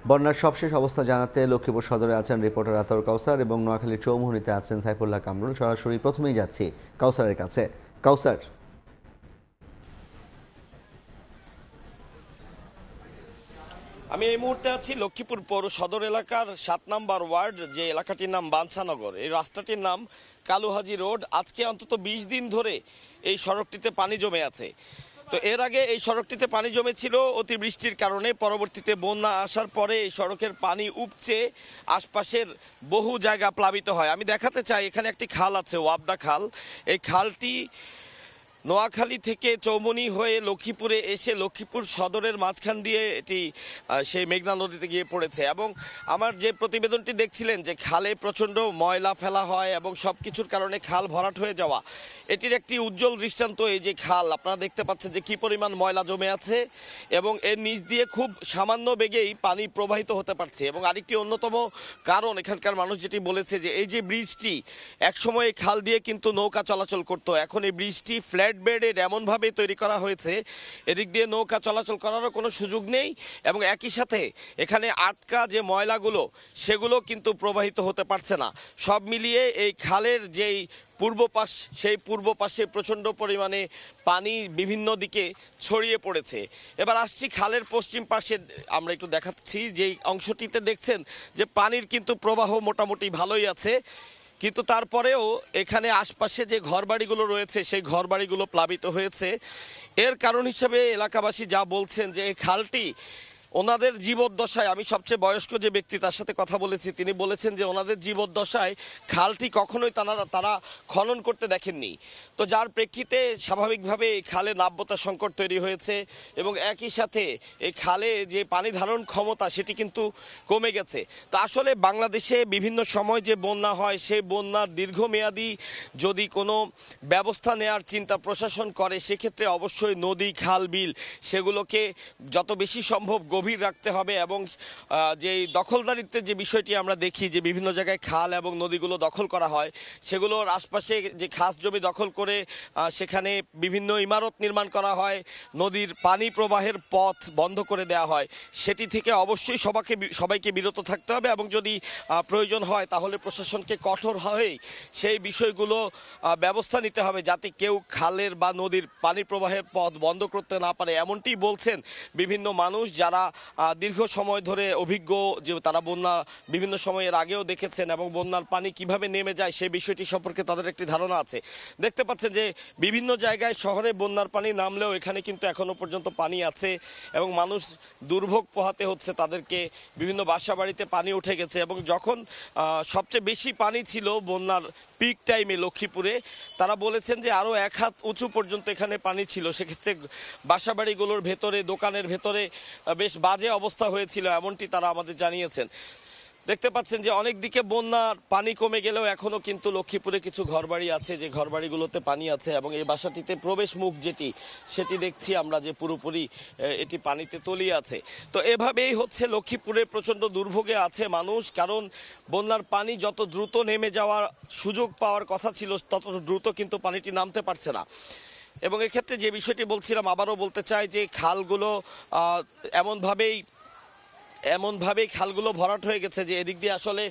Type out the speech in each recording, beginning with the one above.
বন্যার সবশেষ অবস্থা জানাতে লক্ষ্মীপুর সদরে আছেন রিপোর্টার আতর কাউসার এবং নোয়াখালীর চৌমুহনীতে আছেন সাইফুল্লাহ কামরুল। সরাসরি প্রথমেই যাচ্ছি কাউসারের কাছে। কাউসার, আমি এই মুহূর্তে আছি লক্ষ্মীপুর পৌর সদর এলাকার ৭ নম্বর ওয়ার্ড, যে এলাকাটির নাম বাঞ্ছানগর। এই রাস্তাটির নাম কালুহাজি রোড। আজকে অন্তত ২০ দিন ধরে এই সড়কটিতে পানি জমে আছে। তো এর আগে এই সড়কটিতে পানি জমেছিল অতিবৃষ্টির কারণে। পরবর্তীতে বন্যা আসার পরে এই সড়কের পানি উপচে আশপাশের বহু জায়গা প্লাবিত হয়। আমি দেখাতে চাই, এখানে একটি খাল আছে, ওয়াবদা খাল। এই খালটি নোয়াখালী থেকে চৌমনি হয়ে লক্ষ্মীপুরে এসে লক্ষ্মীপুর সদরের মাঝখান দিয়ে এটি সেই মেঘনা নদীতে গিয়ে পড়েছে। এবং আমার যে প্রতিবেদনটি দেখছিলেন যে খালে প্রচণ্ড ময়লা ফেলা হয় এবং সব কিছুর কারণে খাল ভরাট হয়ে যাওয়া, এটির একটি উজ্জ্বল দৃষ্টান্ত এই যে খাল। আপনারা দেখতে পাচ্ছেন যে কী পরিমাণ ময়লা জমে আছে এবং এর নিচ দিয়ে খুব সামান্য বেগেই পানি প্রবাহিত হতে পারছে। এবং আরেকটি অন্যতম কারণ এখানকার মানুষ যেটি বলেছে যে এই যে ব্রিজটি, একসময় এই খাল দিয়ে কিন্তু নৌকা চলাচল করতো, এখন এই ব্রিজটি ফ্ল্যাট বেডেড এমনভাবে তৈরি করা হয়েছে এদিক দিয়ে নৌকা চলাচল করারও কোনো সুযোগ নেই। এবং একই সাথে এখানে আটকা যে ময়লাগুলো সেগুলো কিন্তু প্রবাহিত হতে পারছে না। সব মিলিয়ে এই খালের যেই পূর্ব পাশ, সেই পূর্ব পাশে প্রচণ্ড পরিমাণে পানি বিভিন্ন দিকে ছড়িয়ে পড়েছে। এবার আসছি খালের পশ্চিম পাশে, আমরা একটু দেখাচ্ছি যেই অংশটিতে দেখছেন যে পানির কিন্তু প্রবাহ মোটামুটি ভালোই আছে, কিন্তু তারপরেও এখানে আশপাশে যে ঘরবাড়িগুলো রয়েছে সেই ঘরবাড়িগুলো প্লাবিত হয়েছে। এর কারণ হিসেবে এলাকাবাসী যা বলছেন যে এই খালটি ওনাদের জীবদ্দশায়, আমি সবচেয়ে বয়স্ক যে ব্যক্তি তার সাথে কথা বলেছি, তিনি বলেছেন যে ওনাদের জীবদ্দশায় খালটি কখনোই তারা খনন করতে দেখেননি। তো যার প্রেক্ষিতে স্বাভাবিকভাবে এই খালে নাব্যতা সংকট তৈরি হয়েছে এবং একই সাথে এই খালে যে পানি ধারণ ক্ষমতা সেটি কিন্তু কমে গেছে। তো আসলে বাংলাদেশে বিভিন্ন সময় যে বন্যা হয়, সেই বন্যার দীর্ঘমেয়াদী যদি কোনো ব্যবস্থা নেওয়ার চিন্তা প্রশাসন করে, সেক্ষেত্রে অবশ্যই নদী, খাল, বিল সেগুলোকে যত বেশি সম্ভব গভীর রাখতে হবে। এবং যে দখলদারিত্বের যে বিষয়টি আমরা দেখি যে বিভিন্ন জায়গায় খাল এবং নদীগুলো দখল করা হয়, সেগুলোর আশপাশে যে খাস জমি দখল করে সেখানে বিভিন্ন ইমারত নির্মাণ করা হয়, নদীর পানি প্রবাহের পথ বন্ধ করে দেওয়া হয়, সেটি থেকে অবশ্যই সবাইকে বিরত থাকতে হবে। এবং যদি প্রয়োজন হয় তাহলে প্রশাসনকে কঠোর হয়ে সেই বিষয়গুলো ব্যবস্থা নিতে হবে যাতে কেউ খালের বা নদীর পানি প্রবাহের পথ বন্ধ করতে না পারে। এমনটি বলছেন বিভিন্ন মানুষ যারা দীর্ঘ সময় ধরে অভিজ্ঞ, যে তারা বন্যা বিভিন্ন সময়ের আগেও দেখেছেন এবং বন্যার পানি কিভাবে নেমে যায় সেই বিষয়টি সম্পর্কে তাদের একটি ধারণা আছে। দেখতে পাচ্ছেন যে বিভিন্ন জায়গায় শহরে বন্যার পানি নামলেও এখানে কিন্তু এখনো পর্যন্ত পানি আছে এবং মানুষ দুর্ভোগ পোহাতে হচ্ছে তাদেরকে। বিভিন্ন বাসা বাড়িতে পানি উঠে গেছে এবং যখন সবচেয়ে বেশি পানি ছিল বন্যার পিক টাইমে লক্ষ্মীপুরে, তারা বলেছেন যে আরও ১ হাত উঁচু পর্যন্ত এখানে পানি ছিল। সেক্ষেত্রে বাসাবাড়িগুলোর ভেতরে, দোকানের ভেতরে বেশ বাজে অবস্থা হয়েছিল, এমনটি তারা আমাদের জানিয়েছেন। দেখতে পাচ্ছেন যে অনেক দিকে বন্যার পানি কমে গেলেও এখনও কিন্তু লক্ষ্মীপুরে কিছু ঘরবাড়ি আছে যে ঘরবাড়িগুলোতে পানি আছে এবং এই বাসাটিতে প্রবেশ মুখ যেটি, সেটি দেখছি আমরা যে পুরোপুরি এটি পানিতে তলিয়ে আছে। তো এভাবেই হচ্ছে লক্ষ্মীপুরে প্রচণ্ড দুর্ভোগে আছে মানুষ, কারণ বন্যার পানি যত দ্রুত নেমে যাওয়ার সুযোগ পাওয়ার কথা ছিল তত দ্রুত কিন্তু পানিটি নামতে পারছে না। এবং এক্ষেত্রে যে বিষয়টি বলছিলাম, আবারও বলতে চাই যে খালগুলো এমনভাবেই খালগুলো ভরাট হয়ে গেছে যে এদিক দিয়ে আসলে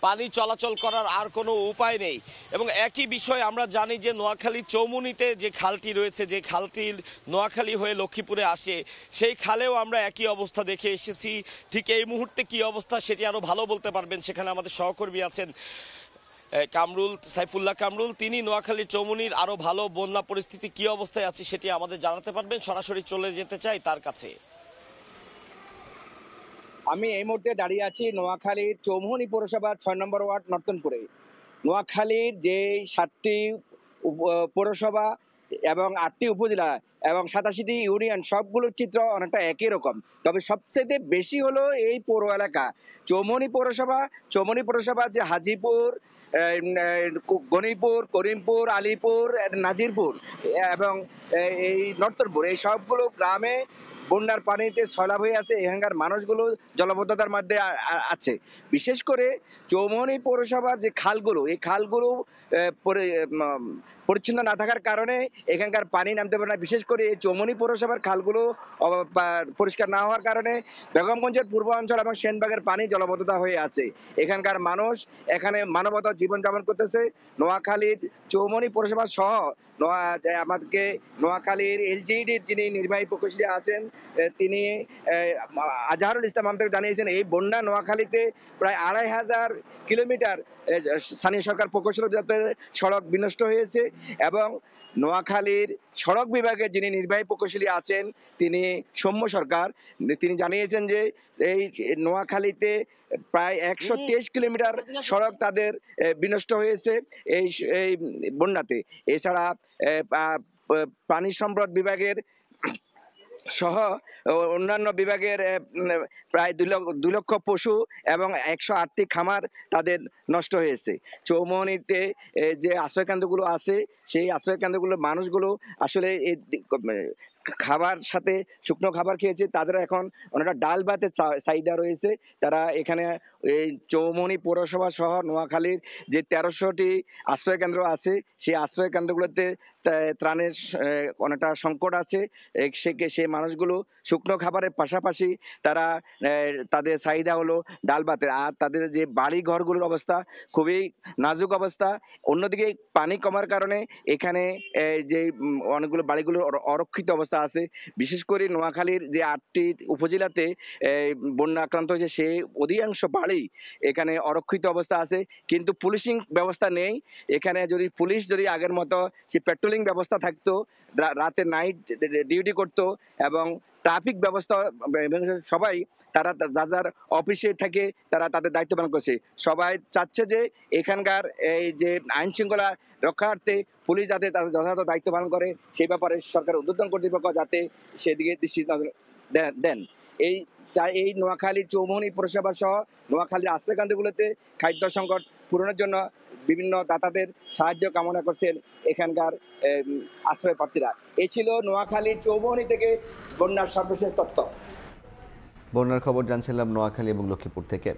পানি চলাচল করার আর কোনো উপায় নেই। এবং একই বিষয় আমরা জানি যে নোয়াখালী চৌমুহনীতে যে খালটি রয়েছে, যে খালটি নোয়াখালী হয়ে লক্ষ্মীপুরে আসে, সেই খালেও আমরা একই অবস্থা দেখে এসেছি। ঠিক এই মুহূর্তে কি অবস্থা সেটি আরও ভালো বলতে পারবেন, সেখানে আমাদের সহকর্মী আছেন কামরুল, সাইফুল্লাহ কামরুল। তিনি নোয়াখালীর চৌমুহনীর আরও ভালো বন্যা পরিস্থিতি কি অবস্থায় আছে সেটি আমাদের জানাতে পারবেন। সরাসরি চলে যেতে চাই তার কাছে। আমি এই মুহূর্তে দাঁড়িয়ে আছি নোয়াখালীর চৌমুহনী পৌরসভা ৬ নম্বর ওয়ার্ড নর্তনপুরে। নোয়াখালীর যে ৭টি পৌরসভা এবং ৮টি উপজেলা এবং ৮৭টি ইউনিয়ন, সবগুলোর চিত্র অনেকটা একই রকম। তবে সবচেয়ে বেশি হলো এই পৌর এলাকা চৌমুহনী পৌরসভা। চৌমুহনী পৌরসভা যে হাজীপুর, গণিপুর, করিমপুর, আলীপুর, নাজিরপুর এবং এই নর্তনপুর, এই সবগুলো গ্রামে বন্যার পানিতে সয়লাব হয়ে আছে। এখানকার মানুষগুলো জলবদ্ধতার মধ্যে আছে। বিশেষ করে চৌমুহনী পৌরসভার যে খালগুলো, এই খালগুলো পরিচ্ছন্ন না থাকার কারণে এখানকার পানি নামতে পারে না। বিশেষ করে এই চৌমনি পৌরসভার খালগুলো পরিষ্কার না হওয়ার কারণে বেগমগঞ্জের পূর্বাঞ্চল এবং সেনবাগের পানি জলবদ্ধতা হয়ে আছে। এখানকার মানুষ এখানে মানবতা জীবনযাপন করতেছে। নোয়াখালীর চৌমনি পৌরসভা সহ আমাদেরকে নোয়াখালীর এলজিইডির যিনি নির্বাহী প্রকৌশলী আছেন তিনি আজহারুল ইসলাম আমাদের জানিয়েছেন এই বন্যা নোয়াখালীতে প্রায় ২৫০০ কিলোমিটার স্থানীয় সরকার প্রকৌশল অধিদপ্তরের সড়ক বিনষ্ট হয়েছে এবং নোয়াখালীর সড়ক বিভাগের যিনি নির্বাহী প্রকৌশলী আছেন তিনি সৌম্য সরকার, তিনি জানিয়েছেন যে এই নোয়াখালীতে প্রায় ১২৩ কিলোমিটার সড়ক তাদের বিনষ্ট হয়েছে এই এই বন্যাতে। এছাড়া পানি সম্পদ বিভাগের সহ অন্যান্য বিভাগের প্রায় ২ লক্ষ পশু এবং ১০৮টি খামার তাদের নষ্ট হয়েছে। চৌমনিতে যে আশ্রয়কেন্দ্রগুলো আছে সেই আশ্রয়কেন্দ্রগুলোর মানুষগুলো আসলে খাবার সাথে শুকনো খাবার খেয়েছে, তাদের এখন অনেকটা ডাল ভাতের চাহিদা রয়েছে। তারা এখানে এই চৌমনি পৌরসভা সহ নোয়াখালীর যে ১৩০০টি আশ্রয়কেন্দ্র আছে সেই আশ্রয়কেন্দ্রগুলোতে ত্রাণের অনেকটা সংকট আছে। সেই মানুষগুলো শুকনো খাবারের পাশাপাশি তারা তাদের চাহিদা হলো ডাল ভাতের। আর তাদের যে বাড়ি ঘরগুলোর অবস্থা খুবই নাজুক অবস্থা। অন্যদিকে পানি কমার কারণে এখানে যে অনেকগুলো বাড়িগুলো অরক্ষিত অবস্থা আছে। বিশেষ করে নোয়াখালীর যে ৮টি উপজেলাতে বন্যা আক্রান্ত হয়েছে সেই অধিকাংশ বাড়ি এখানে অরক্ষিত অবস্থা আছে, কিন্তু পুলিশিং ব্যবস্থা নেই। এখানে যদি পুলিশ যদি আগের মতো সে পেট্রোলিং ব্যবস্থা থাকতো, রাতে নাইট ডিউটি করতো এবং ট্রাফিক ব্যবস্থা সবাই তারা যার অফিসে থেকে তারা তাদের দায়িত্ব পালন করছে। সবাই চাচ্ছে যে এখানকার এই যে আইন শৃঙ্খলা রক্ষার্থে পুলিশ যাতে তাদের যথাযথ দায়িত্ব পালন করে সেই ব্যাপারে সরকার ঊর্ধ্বতন কর্তৃপক্ষ যাতে সেদিকে দৃষ্টি দেন। এই নোয়াখালী চৌমনি পৌরসভা সহ নোয়াখালীর আশ্রয়কেন্দ্রগুলোতে খাদ্য সংকট পূরণের জন্য বিভিন্ন দাতাদের সাহায্য কামনা করছেন এখানকার আশ্রয় প্রার্থীরা। এই ছিল নোয়াখালী চৌমনি থেকে বন্যার সর্বশেষ তথ্য। বন্যার খবর জানছিলাম নোয়াখালী এবং লক্ষ্মীপুর থেকে।